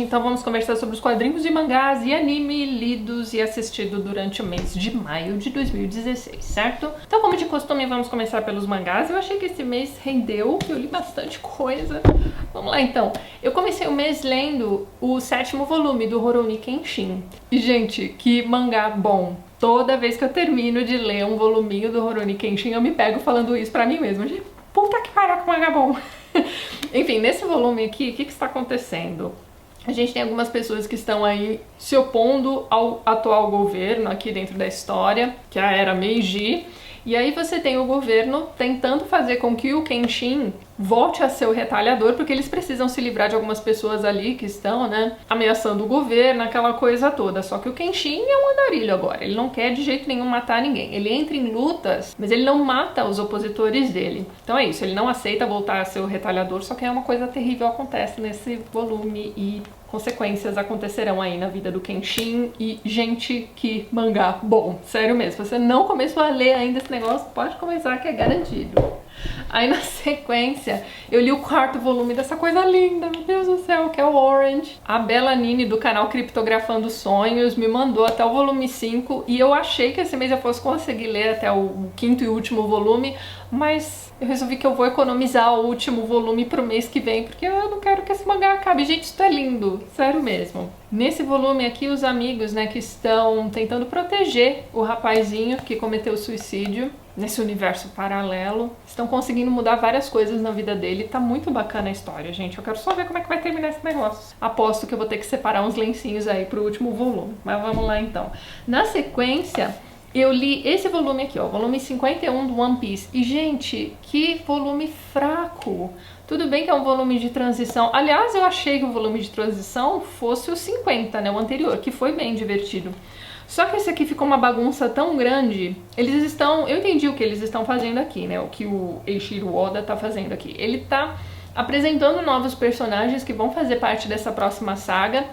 então vamos conversar sobre os quadrinhos de mangás e anime lidos e assistidos durante o mês de maio de 2016, certo? Então, como de costume, vamos começar pelos mangás. Eu achei que esse mês rendeu, que eu li bastante coisa. Vamos lá, então. Eu comecei o mês lendo o 7º volume do Rurouni Kenshin. E, gente, que mangá bom! Toda vez que eu termino de ler um voluminho do Rurouni Kenshin, eu me pego falando isso pra mim mesma. Puta que pariu, que mangá bom! Enfim, nesse volume aqui, o que está acontecendo? A gente tem algumas pessoas que estão aí se opondo ao atual governo aqui dentro da história, que é a era Meiji. E aí você tem o governo tentando fazer com que o Kenshin volte a ser o retalhador, porque eles precisam se livrar de algumas pessoas ali que estão, né, ameaçando o governo, aquela coisa toda. Só que o Kenshin é um andarilho agora, ele não quer de jeito nenhum matar ninguém. Ele entra em lutas, mas ele não mata os opositores dele. Então é isso, ele não aceita voltar a ser o retalhador, só que uma coisa terrível acontece nesse volume e consequências acontecerão aí na vida do Kenshin. E, gente, que mangá bom, sério mesmo. Se você não começou a ler ainda esse negócio, pode começar que é garantido. Aí na sequência, eu li o 4º volume dessa coisa linda, meu Deus do céu, que é o Orange. A Bela Nini do canal Criptografando Sonhos me mandou até o volume 5 e eu achei que esse mês eu fosse conseguir ler até o 5º e último volume, mas eu resolvi que eu vou economizar o último volume pro mês que vem, porque eu não quero que esse mangá acabe. Gente, isso é lindo, sério mesmo. Nesse volume aqui, os amigos, né, que estão tentando proteger o rapazinho que cometeu suicídio nesse universo paralelo, estão conseguindo mudar várias coisas na vida dele. Tá muito bacana a história, gente. Eu quero só ver como é que vai terminar esse negócio. Aposto que eu vou ter que separar uns lencinhos aí pro último volume. Mas vamos lá então. Na sequência, eu li esse volume aqui, ó, volume 51 do One Piece. E, gente, que volume fraco! Tudo bem que é um volume de transição. Aliás, eu achei que o volume de transição fosse o 50, né, o anterior, que foi bem divertido. Só que esse aqui ficou uma bagunça tão grande. Eles estão... Eu entendi o que eles estão fazendo aqui, né, o que o Eiichiro Oda tá fazendo aqui. Ele tá apresentando novos personagens que vão fazer parte dessa próxima saga.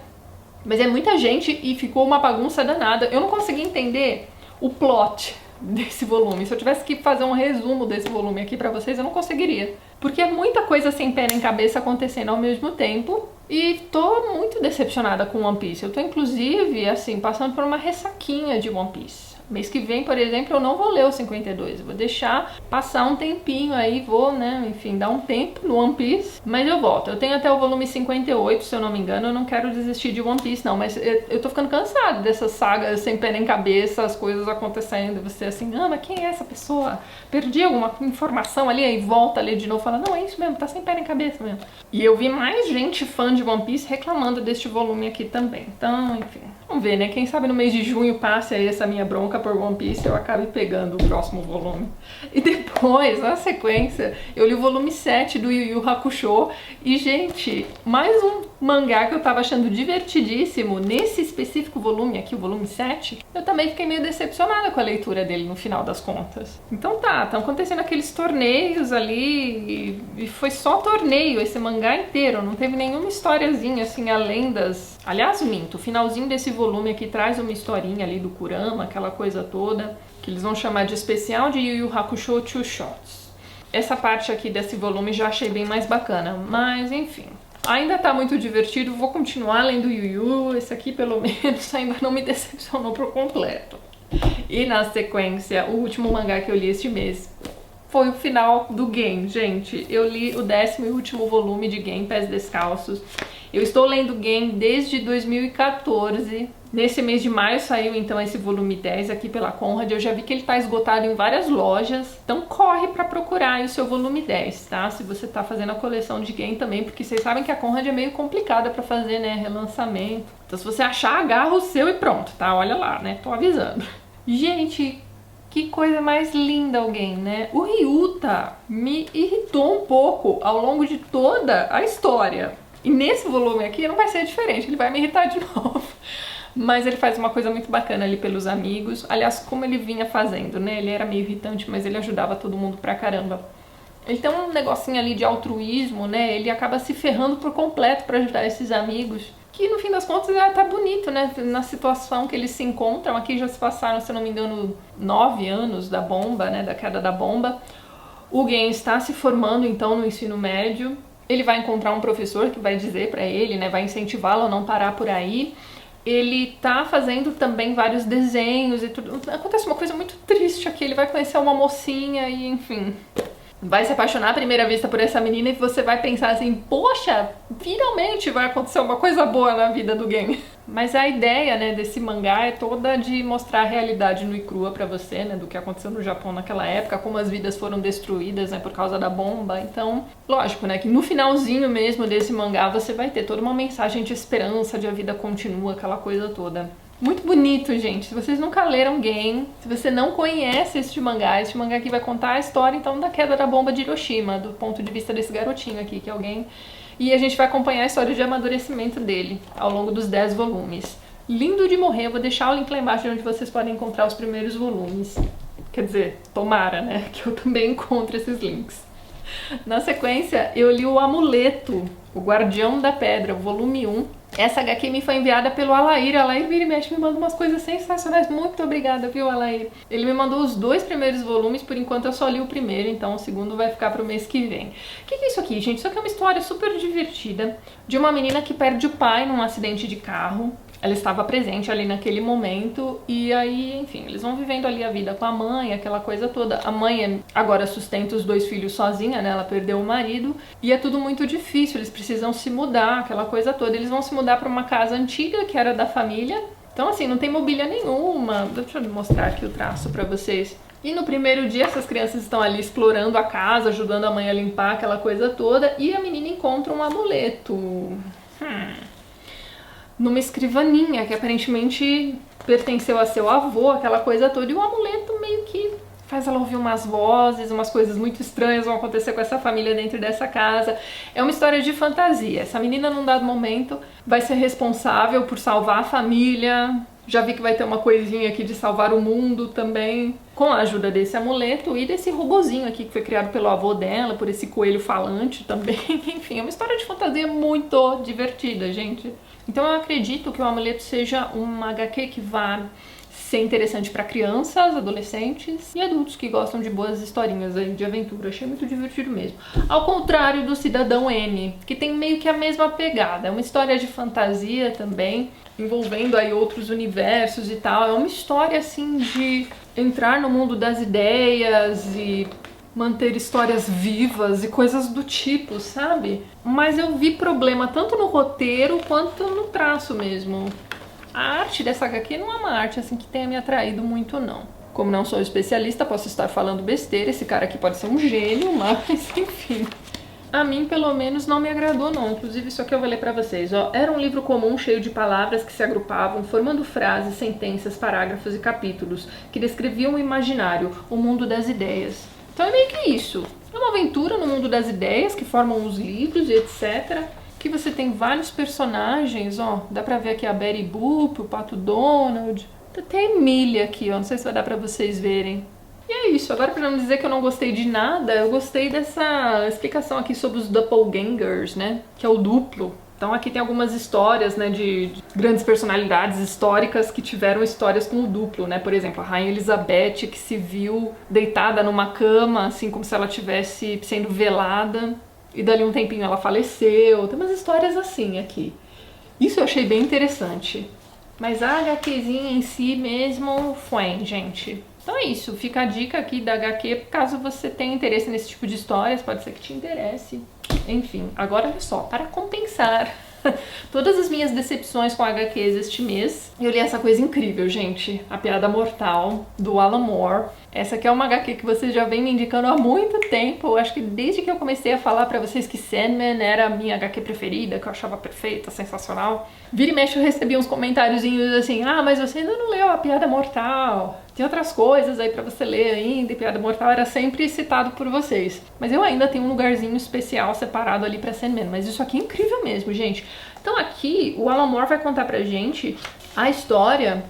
Mas é muita gente e ficou uma bagunça danada. Eu não consegui entender o plot desse volume. Se eu tivesse que fazer um resumo desse volume aqui pra vocês, eu não conseguiria. Porque é muita coisa sem pé nem cabeça acontecendo ao mesmo tempo. E tô muito decepcionada com One Piece. Eu tô, inclusive, assim, passando por uma ressaquinha de One Piece. Mês que vem, por exemplo, eu não vou ler o 52. Eu vou deixar passar um tempinho aí, vou, né, enfim, dar um tempo no One Piece. Mas eu volto. Eu tenho até o volume 58, se eu não me engano. Eu não quero desistir de One Piece, não. Mas eu tô ficando cansada dessas sagas sem pé nem cabeça, as coisas acontecendo. Você assim, ah, mas quem é essa pessoa? Perdi alguma informação ali, aí volta ali de novo e fala, não, é isso mesmo, tá sem pé nem cabeça mesmo. E eu vi mais gente fã de One Piece reclamando deste volume aqui também. Então, enfim, vamos ver, né? Quem sabe no mês de junho passe aí essa minha bronca por One Piece, eu acabe pegando o próximo volume. E depois, na sequência, eu li o volume 7 do Yu Yu Hakusho. E, gente, mais um mangá que eu tava achando divertidíssimo. Nesse específico volume aqui, o volume 7, eu também fiquei meio decepcionada com a leitura dele no final das contas. Então tá, estão acontecendo aqueles torneios ali e foi só torneio esse mangá inteiro, não teve nenhuma historiazinha assim além das... Aliás, minto, o finalzinho desse volume aqui traz uma historinha ali do Kurama, aquela coisa toda, que eles vão chamar de especial de Yu Yu Hakusho Two Shots. Essa parte aqui desse volume já achei bem mais bacana, mas enfim... Ainda tá muito divertido, vou continuar lendo Yu Yu, esse aqui pelo menos ainda não me decepcionou por completo. E na sequência, o último mangá que eu li este mês foi o final do Gen, gente. Eu li o 10º e último volume de Gen Pés Descalços. Eu estou lendo Gen desde 2014. Nesse mês de maio saiu então esse volume 10 aqui pela Conrad. Eu já vi que ele tá esgotado em várias lojas. Então corre pra procurar aí o seu volume 10, tá? Se você tá fazendo a coleção de Gen também, porque vocês sabem que a Conrad é meio complicada pra fazer, né? Relançamento. Então se você achar, agarra o seu e pronto, tá? Olha lá, né? Tô avisando. Gente, que coisa mais linda alguém, né? O Ryuta me irritou um pouco ao longo de toda a história. E nesse volume aqui não vai ser diferente, ele vai me irritar de novo. Mas ele faz uma coisa muito bacana ali pelos amigos. Aliás, como ele vinha fazendo, né? Ele era meio irritante, mas ele ajudava todo mundo pra caramba. Ele tem um negocinho ali de altruísmo, né? Ele acaba se ferrando por completo pra ajudar esses amigos. Que no fim das contas tá bonito, né? Na situação que eles se encontram. Aqui já se passaram, se eu não me engano, 9 anos da bomba, né? Da queda da bomba. O Gen está se formando então no ensino médio. Ele vai encontrar um professor que vai dizer pra ele, né, vai incentivá-lo a não parar por aí. Ele tá fazendo também vários desenhos e tudo. Acontece uma coisa muito triste aqui, ele vai conhecer uma mocinha e, enfim, vai se apaixonar à primeira vista por essa menina e você vai pensar assim, poxa, finalmente vai acontecer uma coisa boa na vida do game. Mas a ideia, né, desse mangá é toda de mostrar a realidade nua e crua pra você, né, do que aconteceu no Japão naquela época, como as vidas foram destruídas, né, por causa da bomba. Então, lógico, né, que no finalzinho mesmo desse mangá você vai ter toda uma mensagem de esperança, de a vida continua, aquela coisa toda. Muito bonito, gente. Se vocês nunca leram Game, se você não conhece este mangá aqui vai contar a história, então, da queda da bomba de Hiroshima, do ponto de vista desse garotinho aqui, que é alguém... E a gente vai acompanhar a história de amadurecimento dele ao longo dos 10 volumes. Lindo de morrer, eu vou deixar o link lá embaixo onde vocês podem encontrar os primeiros volumes. Quer dizer, tomara, né, que eu também encontre esses links. Na sequência, eu li o Amuleto, o Guardião da Pedra, o volume 1. Essa HQ me foi enviada pelo Alair. Alair vira e mexe, me manda umas coisas sensacionais. Muito obrigada, viu, Alair? Ele me mandou os 2 primeiros volumes, por enquanto eu só li o primeiro, então o segundo vai ficar pro mês que vem. O que é isso aqui, gente? Isso aqui é uma história super divertida de uma menina que perde o pai num acidente de carro. Ela estava presente ali naquele momento e aí, enfim, eles vão vivendo ali a vida com a mãe, aquela coisa toda. A mãe agora sustenta os 2 filhos sozinha, né? Ela perdeu o marido e é tudo muito difícil, eles precisam se mudar, aquela coisa toda. Eles vão se mudar para uma casa antiga que era da família. Então, assim, não tem mobília nenhuma. Deixa eu mostrar aqui o traço para vocês. E no primeiro dia essas crianças estão ali explorando a casa, ajudando a mãe a limpar, aquela coisa toda. E a menina encontra um amuleto. Numa escrivaninha, que aparentemente pertenceu a seu avô, aquela coisa toda, e o amuleto meio que faz ela ouvir umas vozes, umas coisas muito estranhas vão acontecer com essa família dentro dessa casa. É uma história de fantasia. Essa menina, num dado momento, vai ser responsável por salvar a família. Já vi que vai ter uma coisinha aqui de salvar o mundo também, com a ajuda desse amuleto e desse robozinho aqui que foi criado pelo avô dela, por esse coelho falante também. Enfim, é uma história de fantasia muito divertida, gente. Então eu acredito que o Amuleto seja uma HQ que vá ser interessante para crianças, adolescentes e adultos que gostam de boas historinhas aí de aventura. Achei muito divertido mesmo. Ao contrário do Cidadão N, que tem meio que a mesma pegada. É uma história de fantasia também, envolvendo aí outros universos e tal. É uma história assim de entrar no mundo das ideias e manter histórias vivas e coisas do tipo, sabe? Mas eu vi problema tanto no roteiro quanto no traço mesmo. A arte dessa HQ não é uma arte assim que tenha me atraído muito, não. Como não sou especialista, posso estar falando besteira, esse cara aqui pode ser um gênio, mas enfim. A mim, pelo menos, não me agradou, não. Inclusive, isso aqui eu vou ler pra vocês, ó. Era um livro comum cheio de palavras que se agrupavam, formando frases, sentenças, parágrafos e capítulos, que descreviam o imaginário, o mundo das ideias. Então é meio que isso. É uma aventura no mundo das ideias, que formam os livros e etc. Que você tem vários personagens, ó. Dá pra ver aqui a Betty Boop, o Pato Donald. Tem a Emília aqui, ó. Não sei se vai dar pra vocês verem. E é isso. Agora, pra não dizer que eu não gostei de nada, eu gostei dessa explicação aqui sobre os doppelgangers, né? Que é o duplo. Então aqui tem algumas histórias, né, de grandes personalidades históricas que tiveram histórias com o duplo, né? Por exemplo, a Rainha Elizabeth, que se viu deitada numa cama, assim como se ela estivesse sendo velada, e dali um tempinho ela faleceu. Tem umas histórias assim aqui. Isso eu achei bem interessante. Mas a HQzinha em si mesmo foi, gente. Então é isso, fica a dica aqui da HQ, caso você tenha interesse nesse tipo de histórias, pode ser que te interesse. Enfim, agora olha só, para compensar todas as minhas decepções com HQs este mês, eu li essa coisa incrível, gente, A Piada Mortal, do Alan Moore. Essa aqui é uma HQ que vocês já vem me indicando há muito tempo. Eu acho que desde que eu comecei a falar pra vocês que Sandman era a minha HQ preferida, que eu achava perfeita, sensacional. Vira e mexe eu recebi uns comentáriozinhos assim, ah, mas você ainda não leu A Piada Mortal. Tem outras coisas aí pra você ler ainda, e Piada Mortal era sempre citado por vocês. Mas eu ainda tenho um lugarzinho especial separado ali pra Sandman, mas isso aqui é incrível mesmo, gente. Então aqui o Alan Moore vai contar pra gente a história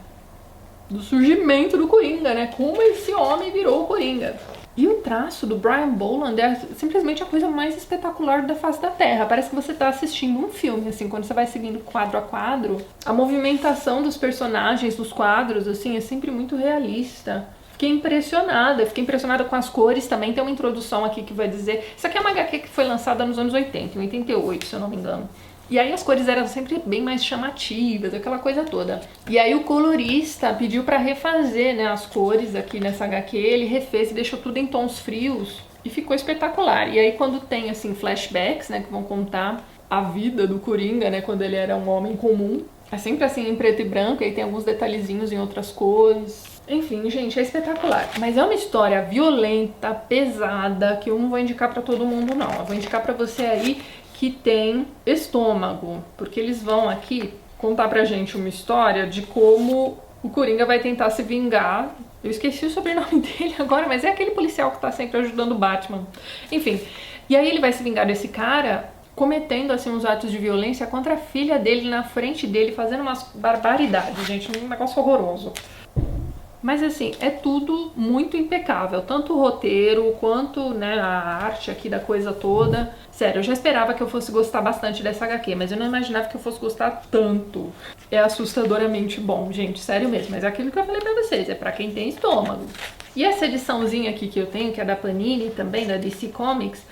do surgimento do Coringa, né? Como esse homem virou o Coringa. E o traço do Brian Boland é simplesmente a coisa mais espetacular da face da Terra. Parece que você tá assistindo um filme, assim, quando você vai seguindo quadro a quadro. A movimentação dos personagens nos quadros, assim, é sempre muito realista. fiquei impressionada com as cores também. Tem uma introdução aqui que vai dizer... Isso aqui é uma HQ que foi lançada nos anos 80, em 88, se eu não me engano. E aí as cores eram sempre bem mais chamativas, aquela coisa toda. E aí o colorista pediu pra refazer, né, as cores aqui nessa HQ, ele refez e deixou tudo em tons frios e ficou espetacular. E aí quando tem, assim, flashbacks, né, que vão contar a vida do Coringa, né, quando ele era um homem comum, é sempre assim em preto e branco, e aí tem alguns detalhezinhos em outras cores. Enfim, gente, é espetacular. Mas é uma história violenta, pesada, que eu não vou indicar pra todo mundo, não. Eu vou indicar pra você aí que tem estômago, porque eles vão aqui contar pra gente uma história de como o Coringa vai tentar se vingar. Eu esqueci o sobrenome dele agora, mas é aquele policial que tá sempre ajudando o Batman. Enfim, e aí ele vai se vingar desse cara cometendo, assim, uns atos de violência contra a filha dele na frente dele, fazendo umas barbaridades, gente, um negócio horroroso. Mas assim, é tudo muito impecável, tanto o roteiro quanto, né, a arte aqui da coisa toda. Sério, eu já esperava que eu fosse gostar bastante dessa HQ, mas eu não imaginava que eu fosse gostar tanto. É assustadoramente bom, gente, sério mesmo. Mas é aquilo que eu falei pra vocês, é pra quem tem estômago. E essa ediçãozinha aqui que eu tenho, que é da Panini também, da DC Comics,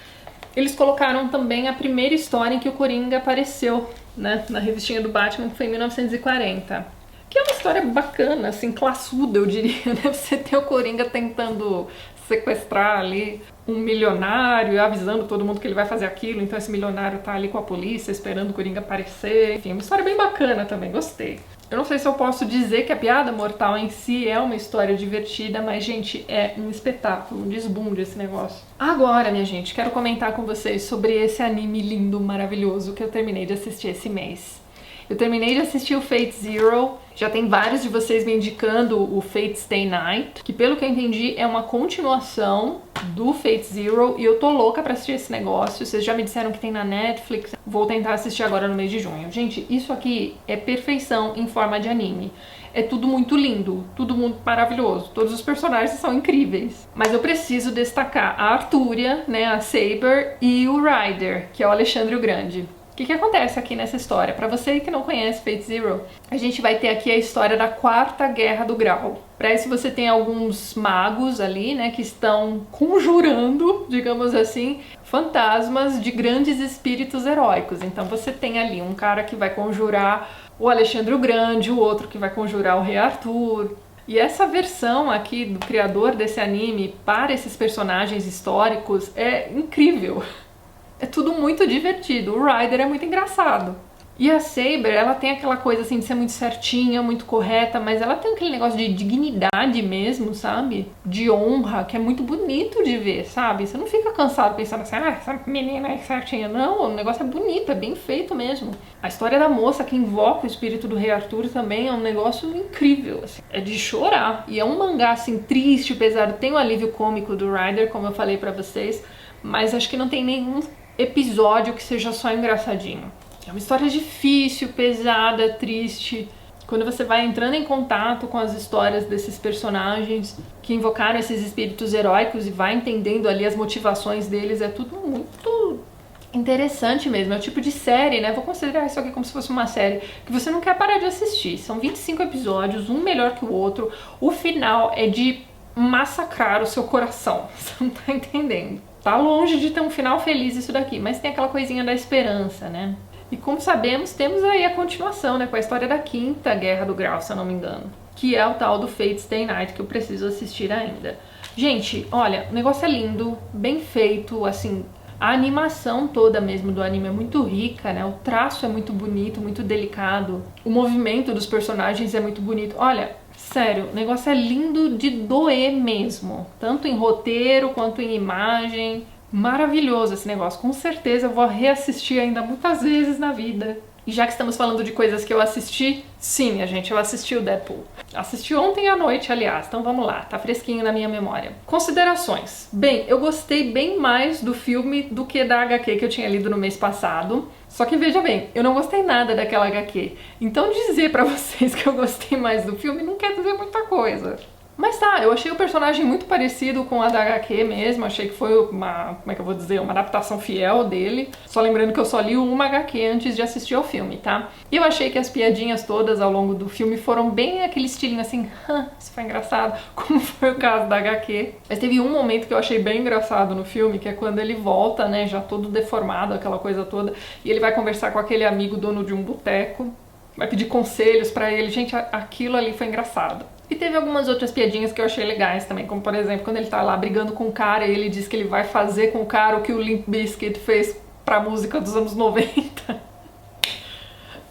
eles colocaram também a primeira história em que o Coringa apareceu, né, na revistinha do Batman, que foi em 1940. Que é uma história bacana, assim, classuda, eu diria, né? Você ter o Coringa tentando sequestrar ali um milionário, avisando todo mundo que ele vai fazer aquilo, então esse milionário tá ali com a polícia esperando o Coringa aparecer. Enfim, uma história bem bacana também, gostei. Eu não sei se eu posso dizer que a Piada Mortal em si é uma história divertida, mas, gente, é um espetáculo, um desbunde esse negócio. Agora, minha gente, quero comentar com vocês sobre esse anime lindo, maravilhoso que eu terminei de assistir esse mês. Eu terminei de assistir o Fate Zero, já tem vários de vocês me indicando o Fate Stay Night, que pelo que eu entendi é uma continuação do Fate Zero, e eu tô louca pra assistir esse negócio. Vocês já me disseram que tem na Netflix, vou tentar assistir agora no mês de junho. Gente, isso aqui é perfeição em forma de anime. É tudo muito lindo, tudo muito maravilhoso, todos os personagens são incríveis. Mas eu preciso destacar a Artúria, né, a Saber, e o Ryder, que é o Alexandre o Grande. O que acontece aqui nessa história? Pra você que não conhece Fate Zero, a gente vai ter aqui a história da Quarta Guerra do Grau. Pra isso você tem alguns magos ali, né, que estão conjurando, digamos assim, fantasmas de grandes espíritos heróicos. Então você tem ali um cara que vai conjurar o Alexandre o Grande, o outro que vai conjurar o Rei Arthur. E essa versão aqui do criador desse anime para esses personagens históricos é incrível. É tudo muito divertido. O Ryder é muito engraçado. E a Saber, ela tem aquela coisa assim de ser muito certinha, muito correta, mas ela tem aquele negócio de dignidade mesmo, sabe? De honra, que é muito bonito de ver, sabe? Você não fica cansado pensando assim, ah, essa menina é certinha. Não, o negócio é bonito, é bem feito mesmo. A história da moça que invoca o espírito do Rei Arthur também é um negócio incrível, assim. É de chorar. E é um mangá, assim, triste, pesado. Tem o alívio cômico do Ryder, como eu falei pra vocês, mas acho que não tem nenhum episódio que seja só engraçadinho. É uma história difícil, pesada, triste. Quando você vai entrando em contato com as histórias desses personagens que invocaram esses espíritos heróicos e vai entendendo ali as motivações deles, é tudo muito interessante mesmo. É o tipo de série, né? Vou considerar isso aqui como se fosse uma série que você não quer parar de assistir. São 25 episódios, um melhor que o outro. O final é de massacrar o seu coração. Você não tá entendendo. Tá longe de ter um final feliz isso daqui, mas tem aquela coisinha da esperança, né? E como sabemos, temos aí a continuação, né, com a história da Quinta Guerra do Grau, se eu não me engano, que é o tal do Fate Stay Night, que eu preciso assistir ainda. Gente, olha, o negócio é lindo, bem feito, assim, a animação toda mesmo do anime é muito rica, né? O traço é muito bonito, muito delicado, o movimento dos personagens é muito bonito. Olha, sério, o negócio é lindo de doer mesmo, tanto em roteiro quanto em imagem. Maravilhoso esse negócio, com certeza eu vou reassistir ainda muitas vezes na vida. E já que estamos falando de coisas que eu assisti, sim, minha gente, eu assisti o Deadpool. Assisti ontem à noite, aliás, então vamos lá, tá fresquinho na minha memória. Considerações. Bem, eu gostei bem mais do filme do que da HQ que eu tinha lido no mês passado. Só que veja bem, eu não gostei nada daquela HQ. Então dizer pra vocês que eu gostei mais do filme não quer dizer muita coisa. Mas tá, eu achei o personagem muito parecido com a da HQ mesmo, achei que foi uma, como é que eu vou dizer, uma adaptação fiel dele. Só lembrando que eu só li uma HQ antes de assistir ao filme, tá? E eu achei que as piadinhas todas ao longo do filme foram bem aquele estilinho assim, isso foi engraçado, como foi o caso da HQ. Mas teve um momento que eu achei bem engraçado no filme, que é quando ele volta, né, já todo deformado, aquela coisa toda, e ele vai conversar com aquele amigo dono de um boteco, vai pedir conselhos pra ele. Gente, aquilo ali foi engraçado. E teve algumas outras piadinhas que eu achei legais também, como por exemplo, quando ele tá lá brigando com o cara e ele diz que ele vai fazer com o cara o que o Limp Bizkit fez pra música dos anos 90.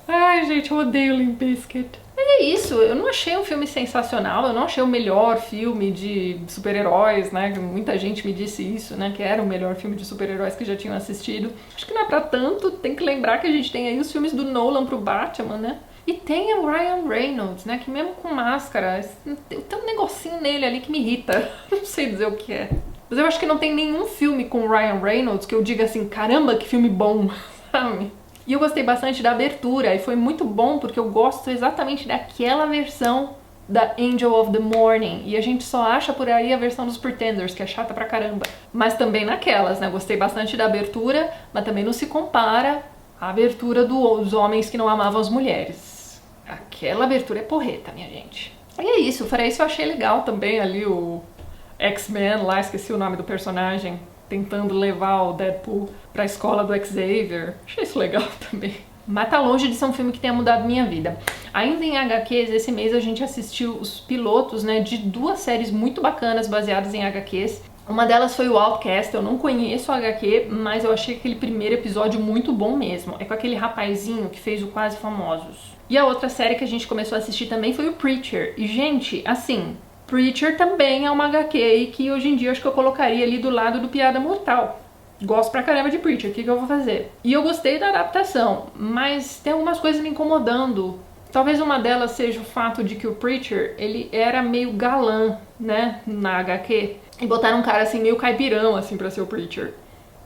Ai, gente, eu odeio o Limp Bizkit. Mas é isso, eu não achei um filme sensacional, eu não achei o melhor filme de super-heróis, né? Muita gente me disse isso, né? Que era o melhor filme de super-heróis que já tinham assistido. Acho que não é pra tanto, tem que lembrar que a gente tem aí os filmes do Nolan pro Batman, né? E tem o Ryan Reynolds, né, que mesmo com máscara, tem um negocinho nele ali que me irrita. Não sei dizer o que é. Mas eu acho que não tem nenhum filme com o Ryan Reynolds que eu diga assim, caramba, que filme bom, sabe? E eu gostei bastante da abertura, e foi muito bom porque eu gosto exatamente daquela versão da Angel of the Morning. E a gente só acha por aí a versão dos Pretenders, que é chata pra caramba. Mas também naquelas, né, gostei bastante da abertura, mas também não se compara à abertura dos Homens que Não Amavam as Mulheres. Aquela abertura é porreta, minha gente. E é isso, fora isso eu achei legal também ali o X-Men lá, esqueci o nome do personagem, tentando levar o Deadpool pra escola do Xavier. Achei isso legal também. Mas tá longe de ser um filme que tenha mudado minha vida. Ainda em HQs, esse mês a gente assistiu os pilotos, né, de 2 séries muito bacanas baseadas em HQs. Uma delas foi o Outcast, eu não conheço o HQ, mas eu achei aquele primeiro episódio muito bom mesmo. É com aquele rapazinho que fez o Quase Famosos. E a outra série que a gente começou a assistir também foi o Preacher. E, gente, assim, Preacher também é uma HQ que hoje em dia eu acho que eu colocaria ali do lado do Piada Mortal. Gosto pra caramba de Preacher, o que eu vou fazer? E eu gostei da adaptação, mas tem algumas coisas me incomodando. Talvez uma delas seja o fato de que o Preacher, ele era meio galã, né, na HQ. E botaram um cara assim, meio caipirão, assim, pra ser o Preacher.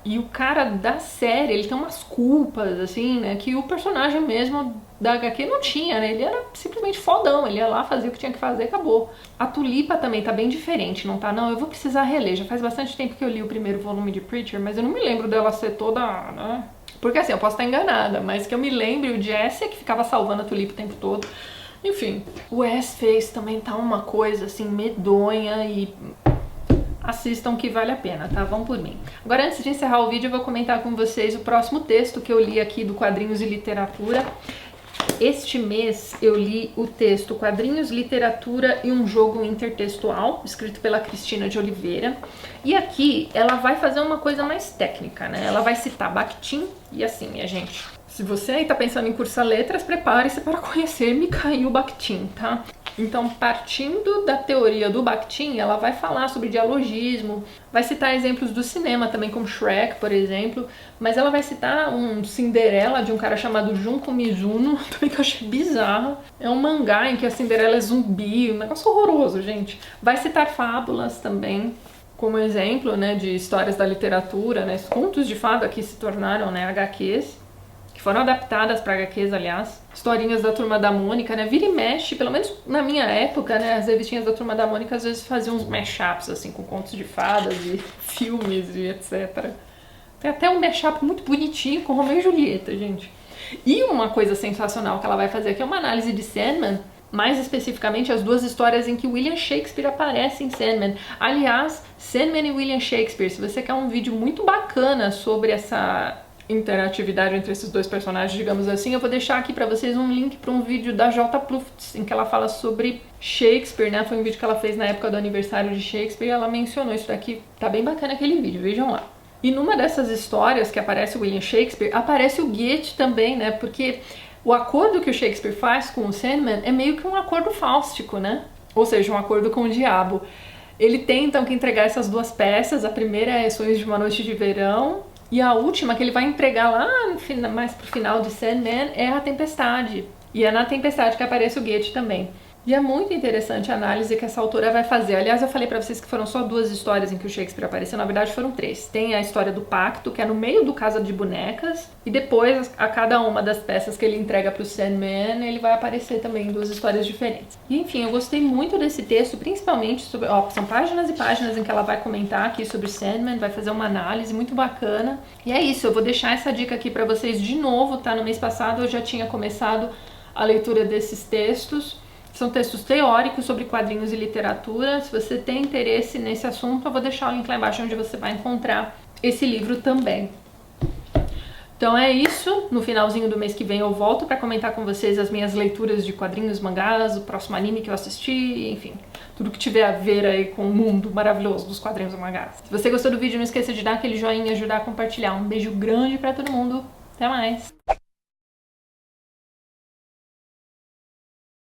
E o cara da série, ele tem umas culpas, assim, né, que o personagem mesmo da HQ não tinha, né, ele era simplesmente fodão, ele ia lá, fazia o que tinha que fazer e acabou. A Tulipa também tá bem diferente, não tá? Não, eu vou precisar reler, já faz bastante tempo que eu li o primeiro volume de Preacher, mas eu não me lembro dela ser toda, né, porque assim, eu posso estar enganada, mas que eu me lembre, o Jesse é que ficava salvando a Tulipa o tempo todo. Enfim, o Ass-Face também tá uma coisa, assim, medonha e... assistam que vale a pena, tá? Vão por mim. Agora, antes de encerrar o vídeo, eu vou comentar com vocês o próximo texto que eu li aqui do Quadrinhos e Literatura. Este mês eu li o texto Quadrinhos, Literatura e um Jogo Intertextual, escrito pela Cristina de Oliveira. E aqui ela vai fazer uma coisa mais técnica, né? Ela vai citar Bakhtin e assim, minha gente. Se você aí tá pensando em cursar letras, prepare-se para conhecer Mikhail Bakhtin, tá? Então, partindo da teoria do Bakhtin, ela vai falar sobre dialogismo, vai citar exemplos do cinema também, como Shrek, por exemplo, mas ela vai citar um Cinderela de um cara chamado Junko Mizuno, também que eu achei bizarro. É um mangá em que a Cinderela é zumbi, um negócio horroroso, gente. Vai citar fábulas também, como exemplo, né, de histórias da literatura, né, contos de fada que se tornaram, né, HQs. Que foram adaptadas para HQs, aliás. Historinhas da Turma da Mônica, né? Vira e mexe, pelo menos na minha época, né? As revistinhas da Turma da Mônica às vezes faziam uns mashups, assim, com contos de fadas e filmes e etc. Tem até um mashup muito bonitinho com Romeu e Julieta, gente. E uma coisa sensacional que ela vai fazer aqui é uma análise de Sandman, mais especificamente as 2 histórias em que William Shakespeare aparece em Sandman. Aliás, Sandman e William Shakespeare, se você quer um vídeo muito bacana sobre essa interatividade entre esses 2 personagens, digamos assim, eu vou deixar aqui pra vocês um link pra um vídeo da J. Plufts, em que ela fala sobre Shakespeare, né? Foi um vídeo que ela fez na época do aniversário de Shakespeare e ela mencionou isso daqui. Tá bem bacana aquele vídeo, vejam lá. E numa dessas histórias que aparece o William Shakespeare, aparece o Goethe também, né? Porque o acordo que o Shakespeare faz com o Sandman é meio que um acordo fáustico, né? Ou seja, um acordo com o diabo. Ele tem então que entregar essas 2 peças, a primeira é Sonhos de uma Noite de Verão, e a última que ele vai entregar lá mais pro final de Sandman é A Tempestade. E é na Tempestade que aparece o Goethe também. E é muito interessante a análise que essa autora vai fazer. Aliás, eu falei pra vocês que foram só 2 histórias em que o Shakespeare apareceu, na verdade foram 3. Tem a história do pacto, que é no meio do Casa de Bonecas, e depois, a cada uma das peças que ele entrega pro Sandman, ele vai aparecer também em 2 histórias diferentes. E enfim, eu gostei muito desse texto, principalmente sobre... são páginas e páginas em que ela vai comentar aqui sobre Sandman, vai fazer uma análise muito bacana. E é isso, eu vou deixar essa dica aqui pra vocês de novo, tá? No mês passado eu já tinha começado a leitura desses textos. São textos teóricos sobre quadrinhos e literatura. Se você tem interesse nesse assunto, eu vou deixar o link lá embaixo onde você vai encontrar esse livro também. Então é isso. No finalzinho do mês que vem eu volto para comentar com vocês as minhas leituras de quadrinhos, mangás, o próximo anime que eu assisti, enfim, tudo que tiver a ver aí com o mundo maravilhoso dos quadrinhos e mangás. Se você gostou do vídeo, não esqueça de dar aquele joinha e ajudar a compartilhar. Um beijo grande para todo mundo. Até mais!